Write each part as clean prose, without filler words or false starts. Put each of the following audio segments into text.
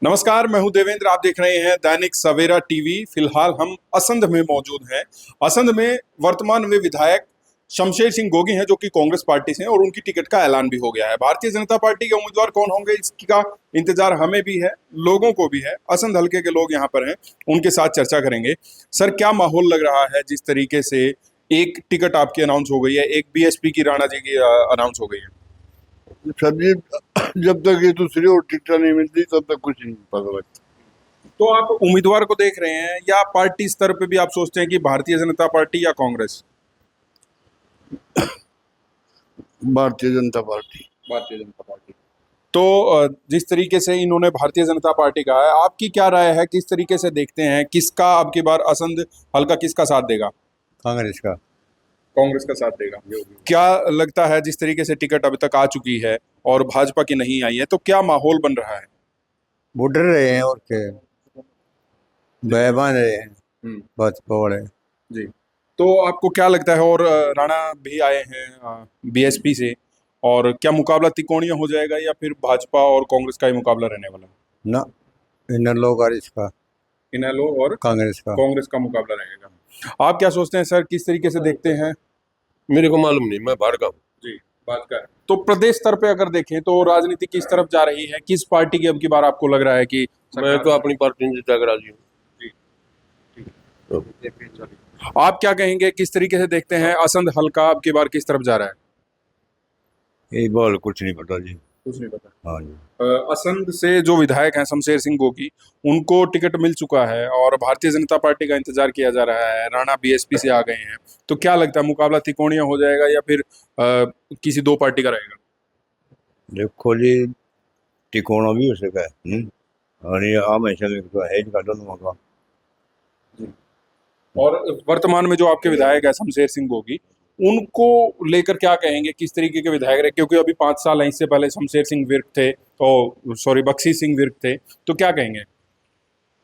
नमस्कार, मैं हूं देवेंद्र। आप देख रहे हैं दैनिक सवेरा टीवी। फिलहाल हम असंध में मौजूद हैं। असंध में वर्तमान में विधायक शमशेर सिंह गोगी हैं, जो कि कांग्रेस पार्टी से हैं और उनकी टिकट का ऐलान भी हो गया है। भारतीय जनता पार्टी के उम्मीदवार कौन होंगे, इसका इंतजार हमें भी है, लोगों को भी है। असंध हल्के के लोग यहाँ पर हैं, उनके साथ चर्चा करेंगे। सर, क्या माहौल लग रहा है जिस तरीके से एक टिकट आपकी अनाउंस हो गई है, एक बीएसपी की राणा जी की अनाउंस हो गई है? सर जी, जब तक ये दूसरी और टिकट नहीं मिलती तब तक कुछ नहीं पता लगता। तो आप उम्मीदवार को देख रहे हैं या पार्टी स्तर पे भी आप सोचते हैं कि भारतीय जनता पार्टी या कांग्रेस? भारतीय जनता पार्टी। भारतीय जनता पार्टी। तो जिस तरीके से इन्होंने भारतीय जनता पार्टी कहा है, आपकी क्या राय है? किस तरीके से देखते हैं, किसका अब की बार असंध हल्का किसका साथ देगा? कांग्रेस का। कांग्रेस का साथ देगा। क्या लगता है, जिस तरीके से टिकट अभी तक आ चुकी है और भाजपा की नहीं आई है, तो क्या माहौल बन रहा है? वो डर रहे हैं और क्या, भय बांध रहे हैं भाजपा वाले। जी। तो आपको क्या लगता है? और राणा भी आए हैं बीएसपी से, और क्या मुकाबला त्रिकोणीय हो जाएगा या फिर भाजपा और कांग्रेस का ही मुकाबला रहने वाला है? ना, इन्हें लोग और इसका इनेलो और कांग्रेस का मुकाबला रहेगा। आप क्या सोचते हैं सर, किस तरीके से देखते हैं? मेरे को मालूम नहीं, मैं बाहर का हूँ। जी, बात का है। तो प्रदेश स्तर पे अगर देखें तो राजनीति किस तरफ जा रही है? किस पार्टी की अब की बार आपको लग रहा है कि मैं तो अपनी पार्टी से जिता कर राजी हूँ। जी, ठीक है। आप क्या कहेंगे, किस तरीके से देखते हैं असंध हल्का अब की बार किस तरफ जा रहा है? ये बाल कुछ नहीं पता जी। कुछ नहीं पता। हाँ जी। असंध से जो विधायक हैं शमशेर सिंह गोगी, उनको टिकट मिल चुका है और भारतीय जनता पार्टी का इंतजार किया जा रहा है। राणा बीएसपी से आ गए हैं, तो क्या लगता है, मुकाबला त्रिकोणीय हो जाएगा या फिर किसी दो पार्टी का रहेगा? देखो जी, तिकोना भी हो सका है। और ये हमेशा है का दोनों का। और वर्तमान में जो आपके विधायक है शमशेर सिंह गोगी, उनको लेकर क्या कहेंगे? किस तरीके के विधायक रहे? क्योंकि अभी 5 साल है, इससे पहले शमशेर सिंह विर्क थे, तो सॉरी बख्शी सिंह विर्क थे, तो क्या कहेंगे?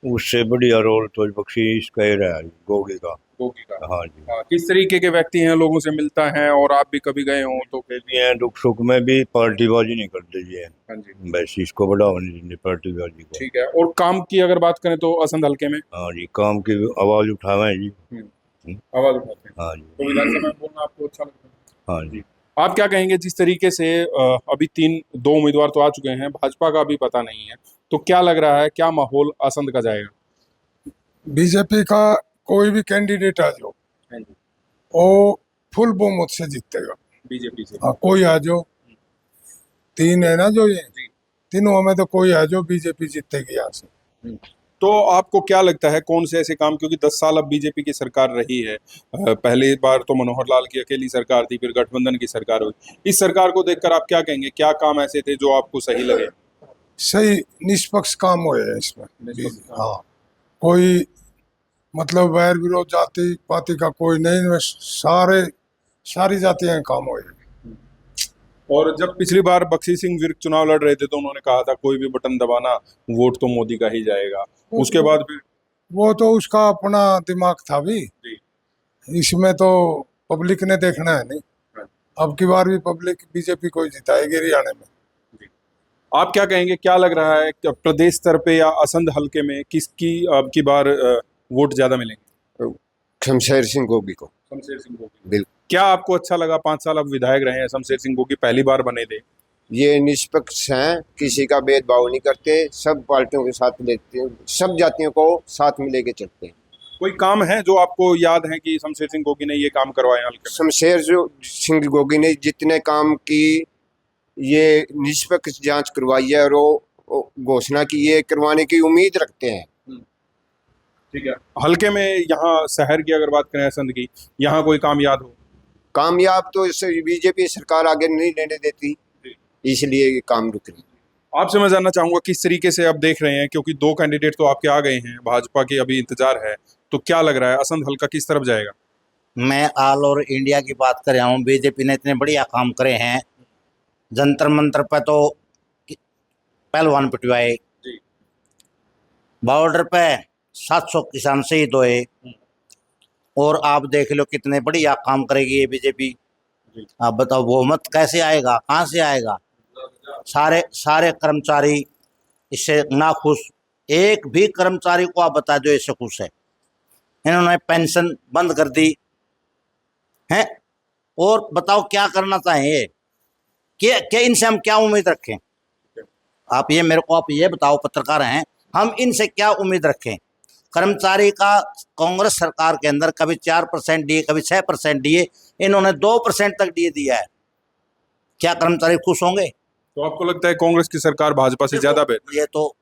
उससे बढ़िया रोल तो बख्शीश का ही रहा है, गोगी का। गोगी का। हाँ जी। हाँ, किस तरीके के व्यक्ति हैं, लोगों से मिलता है, और आप भी कभी गए हो तो? कहती हैं दुख सुख में भी पार्टीबाजी नहीं करते जी। हाँ जी। बस इसको बढ़ावा नहीं देते पार्टीबाजी को। ठीक है। और काम की अगर बात करें तो असंध हल्के में हाँ जी, काम की आवाज उठावे जी। आवाज उठाते हैं। हाँ जी। तो विधानसभा में बोलना आपको अच्छा लगता है? हाँ जी। आप क्या कहेंगे, जिस तरीके से अभी दो उम्मीदवार तो आ चुके हैं, भाजपा का भी पता नहीं है, तो क्या लग रहा है, क्या माहौल असंध का जाएगा? बीजेपी का कोई भी कैंडिडेट आ जाओ, वो फुल बहुमत से जीतेगा। बीजेपी से? हाँ, कोई आ जाओ, तीन है ना जो ये, तीनों में तो कोई आ जाओ, बीजेपी जीतेगी यहाँ से। तो आपको क्या लगता है, कौन से ऐसे काम, क्योंकि 10 साल अब बीजेपी की सरकार रही है, पहली बार तो मनोहर लाल की अकेली सरकार थी, फिर गठबंधन की सरकार हुई, इस सरकार को देखकर आप क्या कहेंगे, क्या काम ऐसे थे जो आपको सही लगे? सही निष्पक्ष काम हुए हैं इसमें। हाँ, कोई मतलब वैर विरोध जाति पाति का कोई नहीं, इनमें सारी जातियां काम हुए हैं। और जब पिछली बार बख्शी सिंह विर्क चुनाव लड़ रहे थे तो उन्होंने कहा था कोई भी बटन दबाना, वोट तो मोदी का ही जाएगा। उसके बाद फिर वो तो उसका अपना दिमाग था भी, इसमें तो पब्लिक ने देखना है नहीं। अब की बार भी पब्लिक बीजेपी को ही जिताएगी हरियाणा में। आप क्या कहेंगे, क्या लग रहा है कि प्रदेश स्तर पे या असंध हल्के में किसकी अब की बार वोट ज्यादा मिलेंगे? शमशेर सिंह गोगी को। शमशेर सिंह गोगी। बिल्कुल। क्या आपको अच्छा लगा? 5 साल अब विधायक रहे हैं शमशेर सिंह गोगी, पहली बार बने थे। ये निष्पक्ष हैं, किसी का भेदभाव नहीं करते, सब पार्टियों के साथ लेते हैं, सब जातियों को साथ में लेके चलते हैं। कोई काम है जो आपको याद है कि शमशेर सिंह गोगी ने ये काम करवाए हल्के में? शमशेर सिंह गोगी ने जितने काम की ये निष्पक्ष जांच करवाई है और वो घोषणा की, ये करवाने की उम्मीद रखते हैं। ठीक है। हल्के में यहाँ शहर की अगर बात करें, असंध की, यहाँ कोई काम याद हो? कामयाब तो बीजेपी सरकार आगे नहीं लेने देती, इसलिए ये काम रुक रही। आपसे मैं जानना चाहूंगा, किस तरीके से आप देख रहे हैं, क्योंकि 2 कैंडिडेट तो आपके आ गए हैं, भाजपा की अभी इंतजार है, तो क्या लग रहा है असंध हल्का किस तरफ जाएगा? मैं ऑल ओवर इंडिया की बात कर रहा हूँ। बीजेपी ने इतने बढ़िया काम करे हैं, जंतर मंतर पे तो पहलवान पिटवाए, बॉर्डर पे 700 किसान शहीद हुए, और आप देख लो कितने बढ़िया काम करेगी ये बीजेपी। आप बताओ बहुमत कैसे आएगा, कहाँ से आएगा? सारे कर्मचारी इससे ना खुश, एक भी कर्मचारी को आप बता दो इससे खुश है। इन्होंने पेंशन बंद कर दी है, और बताओ क्या करना चाहेंगे, क्या इनसे हम क्या उम्मीद रखें? आप ये मेरे को आप ये बताओ, पत्रकार हैं हम, इनसे क्या उम्मीद रखें? कर्मचारी का कांग्रेस सरकार के अंदर कभी 4% दिए, कभी 6% दिए, इन्होंने 2% तक दिया है। क्या कर्मचारी खुश होंगे? तो आपको लगता है कांग्रेस की सरकार भाजपा से ज्यादा बेहतर? ये तो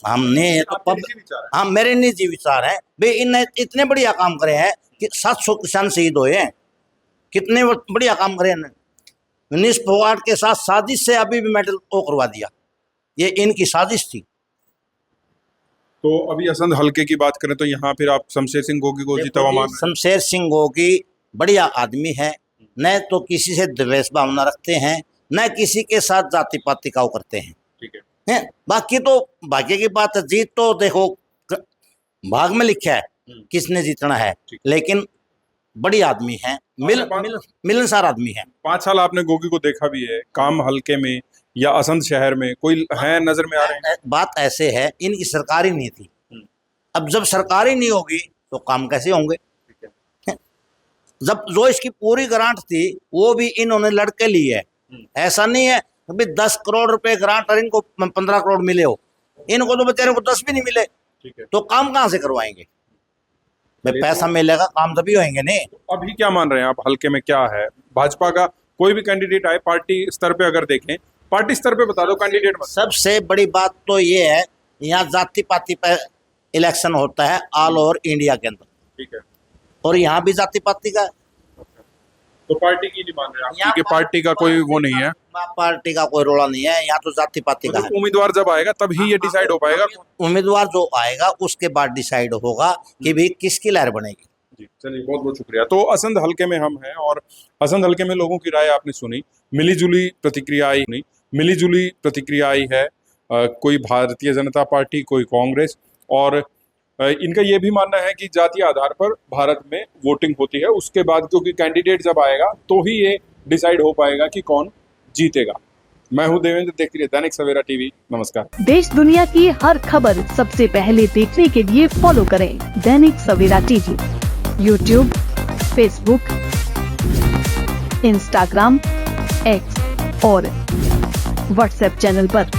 हमने ये तो आपके निजी विचार है। हाँ, मेरे निजी विचार है भाई। इनने इतने बढ़िया काम करे हैं कि 700 किसान शहीद हुए हैं, कितने बढ़िया काम करे हैं। निष्प वार्ड के साथ साजिश से अभी भी मेडल को करवा दिया, ये इनकी साजिश थी। तो अभी असंध हल्के की बात करें तो यहाँ फिर आप शमशेर सिंह गोगी को जीता हुआ मान रहे हैं? शमशेर सिंह गोगी बढ़िया आदमी है, न तो किसी से द्वेष भावना रखते हैं, न किसी के साथ जाति पाति का करते हैं। ठीक है। हैं? बाकी तो भाग्य की बात है, जीत तो देखो भाग में लिखा है किसने जीतना है, लेकिन बड़ी आदमी है, मिलनसार आदमी है। 5 साल आपने गोगी को देखा भी है, काम हल्के में या असंध शहर में कोई है नजर में आ रहे हैं? बात ऐसे है, इनकी सरकार ही नहीं थी, अब जब सरकार ही नहीं होगी तो काम कैसे होंगे? जब जो इसकी पूरी ग्रांट थी वो भी इन्होंने लड़के ली है, ऐसा नहीं है अभी 10 करोड़ रुपए ग्रांट और इनको 15 करोड़ मिले हो, इनको तो बेचारे को 10 भी नहीं मिले। ठीक है। तो काम कहाँ से करवाएंगे? भाई पैसा मिलेगा, काम तभी होंगे नहीं। अभी क्या मान रहे हैं आप, हल्के में क्या है? भाजपा का कोई भी कैंडिडेट आए पार्टी स्तर पे, अगर देखें पार्टी स्तर पे बता दो कैंडिडेट। सबसे बड़ी बात तो ये है, यहाँ जाति पाति पर इलेक्शन होता है ऑल ओवर इंडिया के अंदर। ठीक है। और यहाँ भी जाति पाति का, तो पार्टी की नहीं मान रहे आप, क्योंकि पार्टी का कोई वो नहीं है, पार्टी का कोई रोला नहीं है, यहाँ तो जाति पाति का है। उम्मीदवार जब आएगा तभी ये डिसाइड हो पाएगा। उम्मीदवार जो आएगा उसके बाद डिसाइड होगा कि भाई किसकी लहर बनेगी। जी चलिए, बहुत बहुत शुक्रिया। तो असंध हल्के में हम हैं और असंध हल्के में लोगों की राय आपने सुनी, मिलीजुली प्रतिक्रिया आई है। कोई भारतीय जनता पार्टी, कोई कांग्रेस, और इनका ये भी मानना है कि जातीय आधार पर भारत में वोटिंग होती है, उसके बाद क्योंकि कैंडिडेट जब आएगा तो ही ये डिसाइड हो पाएगा कि कौन जीतेगा। मैं हूं देवेंद्र, देखते रहिए दैनिक सवेरा टीवी। नमस्कार। देश दुनिया की हर खबर सबसे पहले देखने के लिए फॉलो करें Dainik Savera TV, YouTube, Facebook, Instagram, X और व्हाट्सएप चैनल पर।